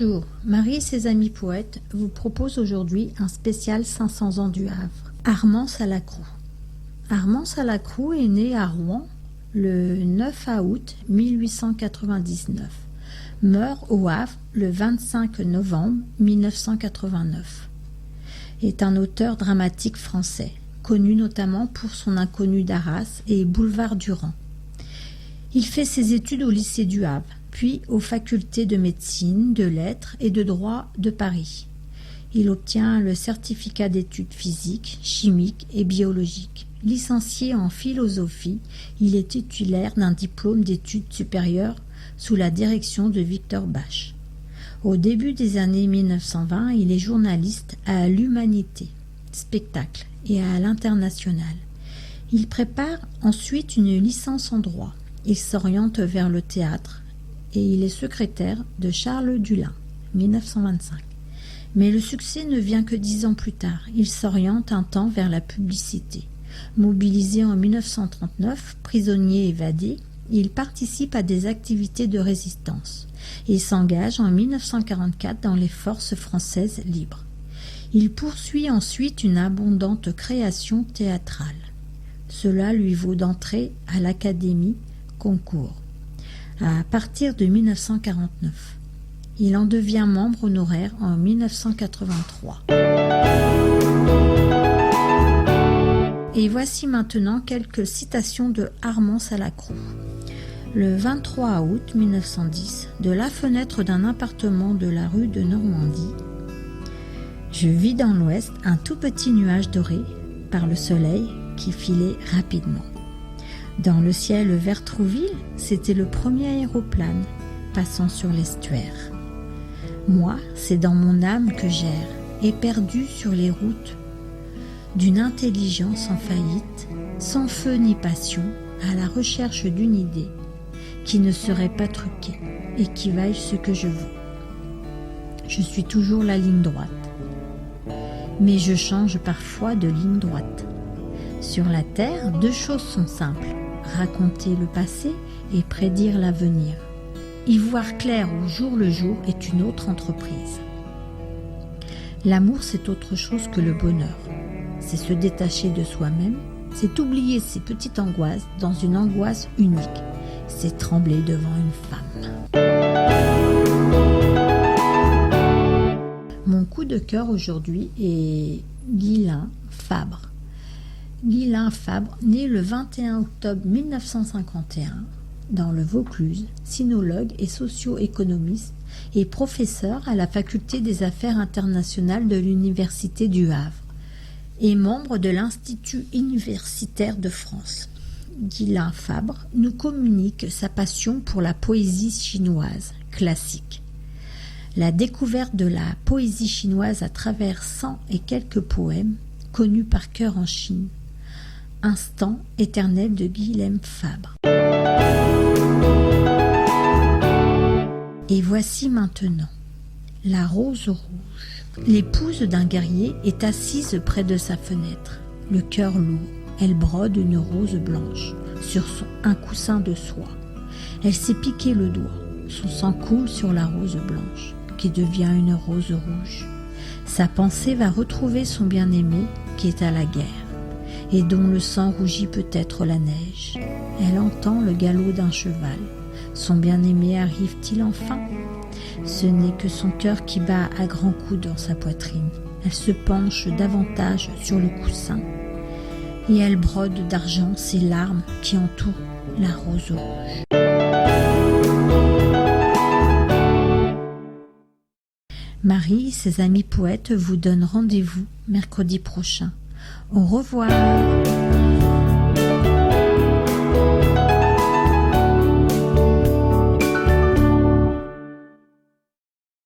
Bonjour, Marie et ses amis poètes vous proposent aujourd'hui un spécial 500 ans du Havre. Armand Salacrou. Armand Salacrou est né à Rouen le 9 août 1899. Meurt au Havre le 25 novembre 1989. Est un auteur dramatique français, connu notamment pour son Inconnu d'Arras et Boulevard Durand. Il fait ses études au lycée du Havre, puis aux facultés de médecine, de lettres et de droit de Paris. Il obtient le certificat d'études physiques, chimiques et biologiques. Licencié en philosophie, il est titulaire d'un diplôme d'études supérieures sous la direction de Victor Bache. Au début des années 1920, il est journaliste à l'Humanité, Spectacle et à l'International. Il prépare ensuite une licence en droit. Il s'oriente vers le théâtre et il est secrétaire de Charles Dullin, 1925. Mais le succès ne vient que 10 ans plus tard. Il s'oriente un temps vers la publicité. Mobilisé en 1939, prisonnier évadé, il participe à des activités de résistance et s'engage en 1944 dans les forces françaises libres. Il poursuit ensuite une abondante création théâtrale. Cela lui vaut d'entrer à l'Académie Concours à partir de 1949. Il en devient membre honoraire en 1983. Et voici maintenant quelques citations de Armand Salacrou. Le 23 août 1910, de la fenêtre d'un appartement de la rue de Normandie, je vis dans l'ouest un tout petit nuage doré par le soleil qui filait rapidement. Dans le ciel vers Trouville, c'était le premier aéroplane passant sur l'estuaire. Moi, c'est dans mon âme que j'erre, éperdu sur les routes d'une intelligence en faillite, sans feu ni passion, à la recherche d'une idée qui ne serait pas truquée et qui vaille ce que je veux. Je suis toujours la ligne droite, mais je change parfois de ligne droite. Sur la terre, deux choses sont simples: raconter le passé et prédire l'avenir. Y voir clair au jour le jour est une autre entreprise. L'amour, c'est autre chose que le bonheur. C'est se détacher de soi-même, c'est oublier ses petites angoisses dans une angoisse unique. C'est trembler devant une femme. Mon coup de cœur aujourd'hui est Guylain Fabre. Guylain Fabre, né le 21 octobre 1951 dans le Vaucluse, sinologue et socio-économiste et professeur à la faculté des affaires internationales de l'Université du Havre et membre de l'Institut universitaire de France. Guylain Fabre nous communique sa passion pour la poésie chinoise classique. La découverte de la poésie chinoise à travers 100 et quelques poèmes connus par cœur en Chine. Instant éternel de Guylain Fabre. Et voici maintenant la rose rouge. L'épouse d'un guerrier est assise près de sa fenêtre, le cœur lourd. Elle brode une rose blanche sur un coussin de soie. Elle s'est piqué le doigt. Son sang coule sur la rose blanche, qui devient une rose rouge. Sa pensée va retrouver son bien-aimé qui est à la guerre, et dont le sang rougit peut-être la neige. Elle entend le galop d'un cheval. Son bien-aimé arrive-t-il enfin? Ce n'est que son cœur qui bat à grands coups dans sa poitrine. Elle se penche davantage sur le coussin, et elle brode d'argent ses larmes qui entourent la rose rouge. Marie et ses amis poètes vous donnent rendez-vous mercredi prochain. Au revoir.